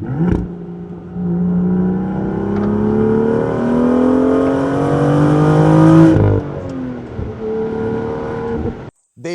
They've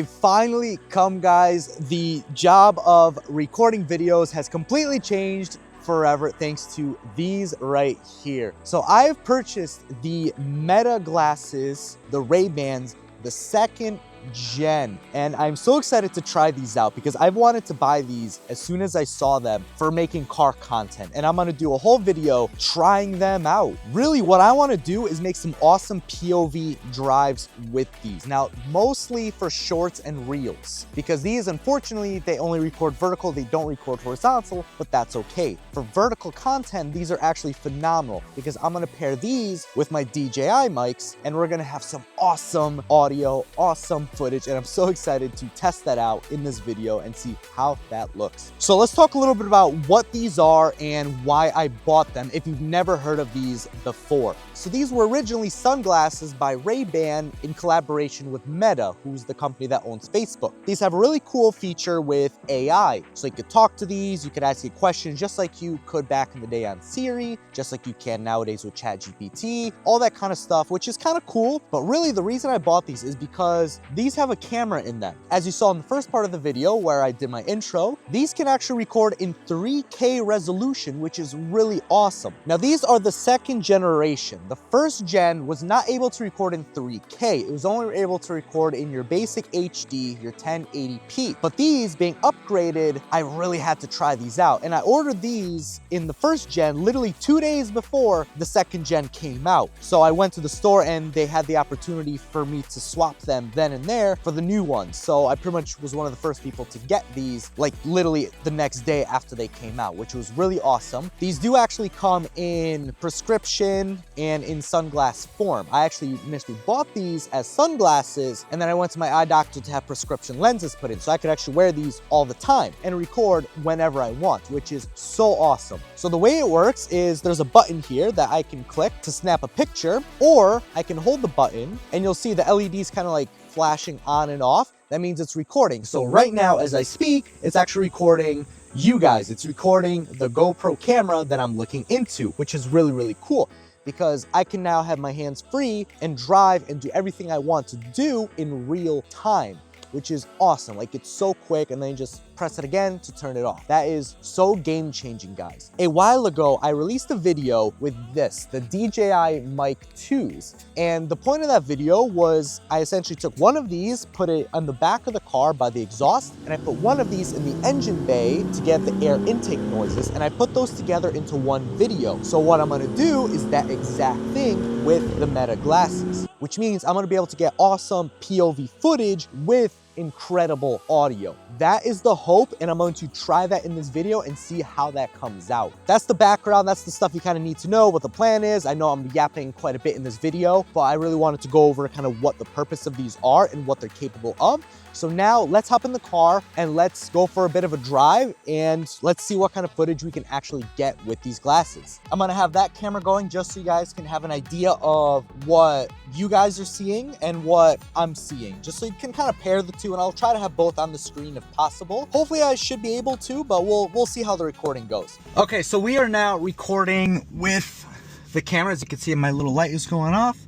finally come, guys. The job of recording videos has completely changed forever thanks to these right here. So I've purchased the Meta glasses, the Ray-Bans, the second gen, and I'm so excited to try these out because I've wanted to buy these as soon as I saw them for making car content, and I'm gonna do a whole video trying them out. Really, what I want to do is make some awesome POV drives with these. Now, mostly for shorts and reels, because these, unfortunately, they only record vertical, they don't record horizontal, but that's okay. For vertical content, these are actually phenomenal because I'm gonna pair these with my DJI mics, and we're gonna have some awesome audio, awesome footage, and I'm so excited to test that out in this video and see how that looks. So let's talk a little bit about what these are and why I bought them if you've never heard of these before. So these were originally sunglasses by Ray-Ban in collaboration with Meta, who's the company that owns Facebook. These have a really cool feature with AI. So you could talk to these, you could ask it questions just like you could back in the day on Siri, just like you can nowadays with ChatGPT, all that kind of stuff, which is kind of cool. But really the reason I bought these is because these have a camera in them. As you saw in the first part of the video where I did my intro, these can actually record in 3K resolution, which is really awesome. Now these are the second generation. The first gen was not able to record in 3K. It was only able to record in your basic HD, your 1080p. But these being upgraded, I really had to try these out. And I ordered these in the first gen literally 2 days before the second gen came out. So I went to the store and they had the opportunity for me to swap them then and there for the new ones. So I pretty much was one of the first people to get these like literally the next day after they came out, which was really awesome. These do actually come in prescription and in sunglass form. I actually initially bought these as sunglasses, and then I went to my eye doctor to have prescription lenses put in, so I could actually wear these all the time and record whenever I want, which is so awesome. So the way it works is there's a button here that I can click to snap a picture, or I can hold the button and you'll see the LEDs kind of like flashing on and off. That means it's recording. So right now as I speak, it's actually recording you guys. It's recording the GoPro camera that I'm looking into, which is really, really cool because I can now have my hands free and drive and do everything I want to do in real time, which is awesome. Like, it's so quick, and then you just press it again to turn it off. That is so game-changing, guys. A while ago, I released a video with this, the DJI MIC 2s. And the point of that video was I essentially took one of these, put it on the back of the car by the exhaust, and I put one of these in the engine bay to get the air intake noises, and I put those together into one video. So what I'm gonna do is that exact thing with the Meta glasses, which means I'm gonna be able to get awesome POV footage with incredible audio. That is the hope, and I'm going to try that in this video and see how that comes out. That's the background, that's the stuff you kind of need to know, what the plan is. I know I'm yapping quite a bit in this video, but I really wanted to go over kind of what the purpose of these are and what they're capable of. So now let's hop in the car and let's go for a bit of a drive and let's see what kind of footage we can actually get with these glasses. I'm gonna have that camera going just so you guys can have an idea of what you guys are seeing and what I'm seeing, just so you can kind of pair the two, and I'll try to have both on the screen if possible. Hopefully I should be able to, but we'll see how the recording goes. Okay, so we are now recording with the camera. As you can see, my little light is going off.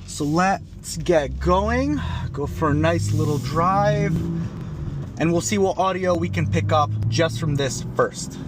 So let's get going, go for a nice little drive, and we'll see what audio we can pick up just from this first.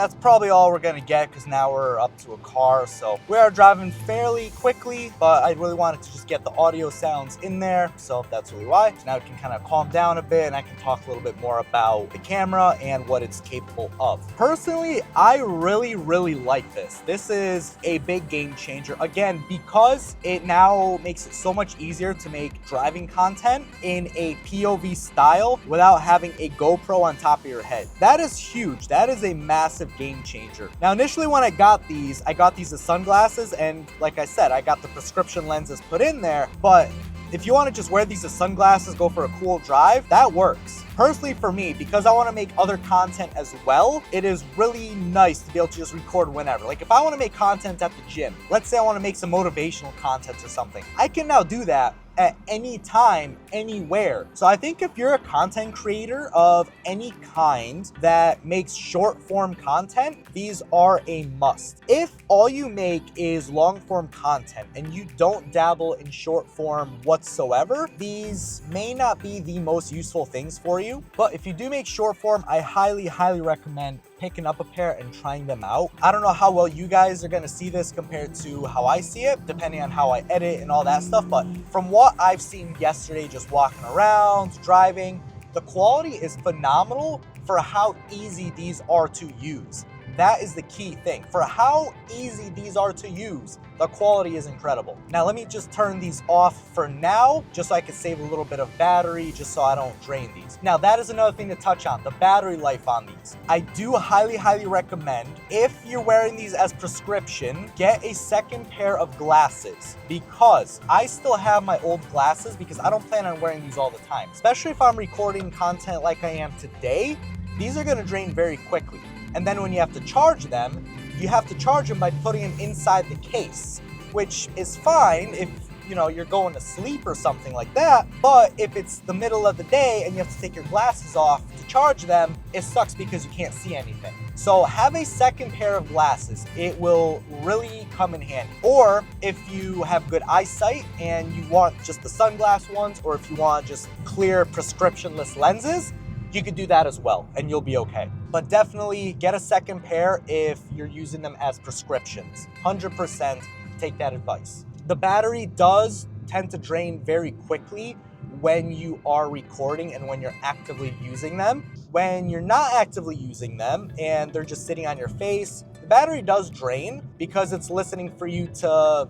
that's probably all we're gonna get because now we're up to a car. So we are driving fairly quickly, but I really wanted to just get the audio sounds in there. So that's really why. So now we can kind of calm down a bit and I can talk a little bit more about the camera and what it's capable of. Personally, I really like this. This is a big game changer. Again, because it now makes it so much easier to make driving content in a POV style without having a GoPro on top of your head. That is huge. That is a massive game changer. Now, initially when I got these as sunglasses, and like I said, I got the prescription lenses put in there, but if you want to just wear these as sunglasses, go for a cool drive, that works. Personally for me, because I want to make other content as well, it is really nice to be able to just record whenever. Like if I want to make content at the gym, let's say I want to make some motivational content or something, I can now do that at any time, anywhere. So I think if you're a content creator of any kind that makes short form content, these are a must. If all you make is long form content and you don't dabble in short form whatsoever, these may not be the most useful things for you. But if you do make short form, I highly recommend picking up a pair and trying them out. I don't know how well you guys are gonna see this compared to how I see it, depending on how I edit and all that stuff, but from what I've seen yesterday, just walking around, driving, the quality is phenomenal for how easy these are to use. That is the key thing. For how easy these are to use, the quality is incredible. Now let me just turn these off for now, just so I can save a little bit of battery, just so I don't drain these. Now that is another thing to touch on, the battery life on these. I do highly recommend, if you're wearing these as prescription, get a second pair of glasses, because I still have my old glasses because I don't plan on wearing these all the time. Especially if I'm recording content like I am today, these are gonna drain very quickly. And then when you have to charge them, you have to charge them by putting them inside the case, which is fine if you're going to sleep or something like that. But if it's the middle of the day and you have to take your glasses off to charge them, it sucks because you can't see anything. So have a second pair of glasses. It will really come in handy. Or if you have good eyesight and you want just the sunglass ones, or if you want just clear prescriptionless lenses, you could do that as well and you'll be okay. But definitely get a second pair if you're using them as prescriptions. 100% take that advice. The battery does tend to drain very quickly when you are recording and when you're actively using them. When you're not actively using them and they're just sitting on your face, the battery does drain because it's listening for you to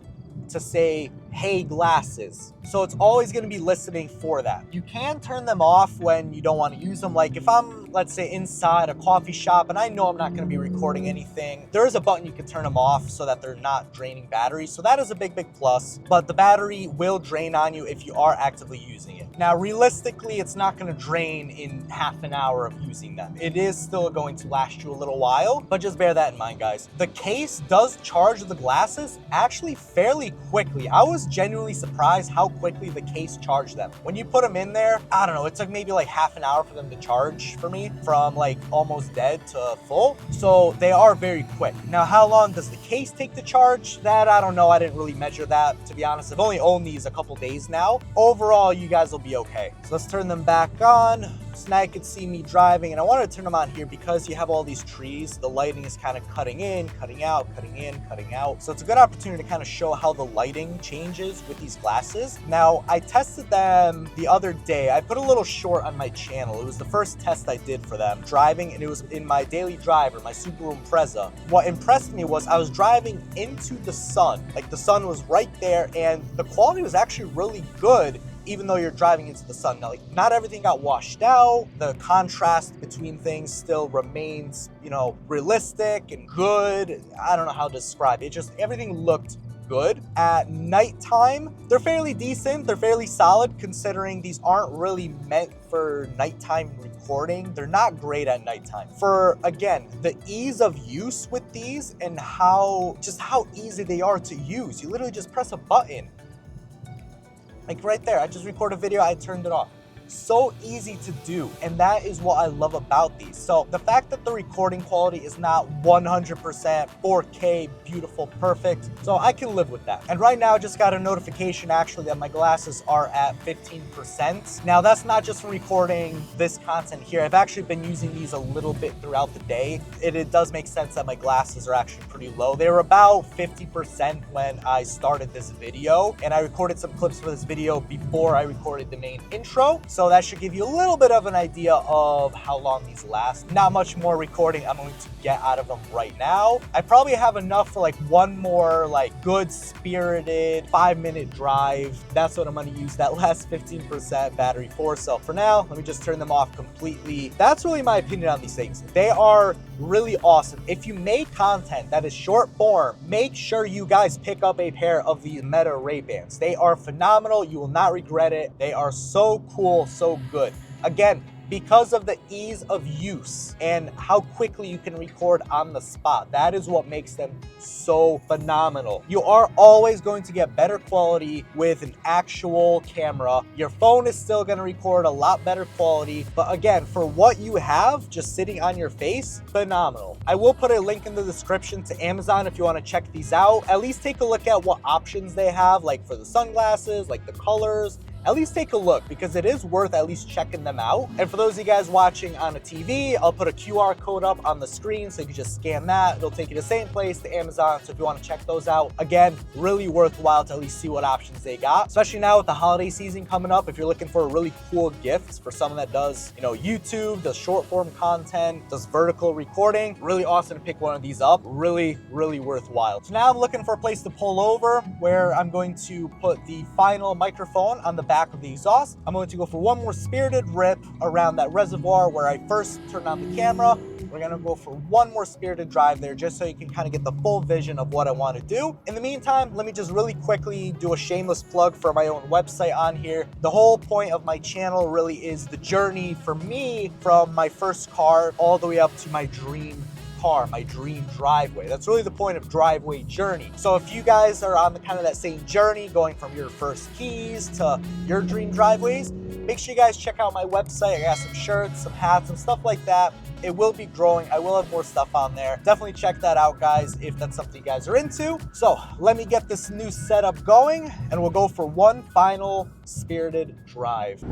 say, hey, glasses. So it's always gonna be listening for that. You can turn them off when you don't wanna use them. Like if I'm, let's say, inside a coffee shop and I know I'm not gonna be recording anything, there is a button you can turn them off so that they're not draining battery. So that is a big plus, but the battery will drain on you if you are actively using it. Now, realistically, it's not gonna drain in half an hour of using them. It is still going to last you a little while, but just bear that in mind, guys. The case does charge the glasses actually fairly quickly. I was genuinely surprised how quickly the case charged them. When you put them in there, I don't know, it took maybe like half an hour for them to charge for me, from like almost dead to full. So they are very quick. Now, how long does the case take to charge? That I don't know. I didn't really measure that, to be honest. I've only owned these a couple days now. Overall, you guys will be okay. So let's turn them back on. So now you can see me driving, and I wanted to turn them on here because you have all these trees. The lighting is kind of cutting in, cutting out, cutting in, cutting out. So it's a good opportunity to kind of show how the lighting changes with these glasses. Now, I tested them the other day. I put a little short on my channel. It was the first test I did for them, driving, and it was in my daily driver, my Subaru Impreza. What impressed me was I was driving into the sun. Like the sun was right there, and the quality was actually really good, even though you're driving into the sun. Now, like, not everything got washed out. The contrast between things still remains, realistic and good. I don't know how to describe it. Just everything looked good. At nighttime, they're fairly decent. They're fairly solid, considering these aren't really meant for nighttime recording. They're not great at nighttime. For, again, the ease of use with these and how easy they are to use. You literally just press a button. Like right there, I just recorded a video, I turned it off. so easy to do, and that is what I love about these. So the fact that the recording quality is not 100% 4K, beautiful, perfect, so I can live with that. And right now I just got a notification actually that my glasses are at 15%. Now that's not just for recording this content here. I've actually been using these a little bit throughout the day. It does make sense that my glasses are actually pretty low. They were about 50% when I started this video, and I recorded some clips for this video before I recorded the main intro. So that should give you a little bit of an idea of how long these last. Not much more recording I'm going to get out of them right now. I probably have enough for like one more like good spirited 5-minute drive. That's what I'm going to use that last 15% battery for. So for now, let me just turn them off completely. That's really my opinion on these things. They are really awesome. If you make content that is short form, make sure you guys pick up a pair of these Meta Ray-Bans. They are phenomenal. You will not regret it. They are so cool, so good. Again, because of the ease of use and how quickly you can record on the spot. That is what makes them so phenomenal. You are always going to get better quality with an actual camera. Your phone is still gonna record a lot better quality, but again, for what you have just sitting on your face, phenomenal. I will put a link in the description to Amazon if you wanna check these out. At least take a look at what options they have, like for the sunglasses, like the colors. At least take a look, because it is worth at least checking them out. And for those of you guys watching on a TV, I'll put a QR code up on the screen so you can just scan that. It'll take you to the same place, to Amazon. So if you want to check those out, again, really worthwhile to at least see what options they got. Especially now with the holiday season coming up, if you're looking for a really cool gift for someone that does, you know, YouTube, does short form content, does vertical recording, really awesome to pick one of these up. Really, really worthwhile. So now I'm looking for a place to pull over where I'm going to put the final microphone on the back of the exhaust. I'm going to go for one more spirited rip around that reservoir where I first turned on the camera. We're gonna go for one more spirited drive there just so you can kind of get the full vision of what I want to do. In the meantime, let me just really quickly do a shameless plug for my own website on here. The whole point of my channel really is the journey for me from my first car all the way up to my dream car, my dream driveway. That's really the point of driveway journey. So if you guys are on the kind of that same journey, going from your first keys to your dream driveways, make sure you guys check out my website. I got some shirts, some hats, and stuff like that. It will be growing. I will have more stuff on there. Definitely check that out, guys, if that's something you guys are into. So let me get this new setup going, and we'll go for one final spirited drive.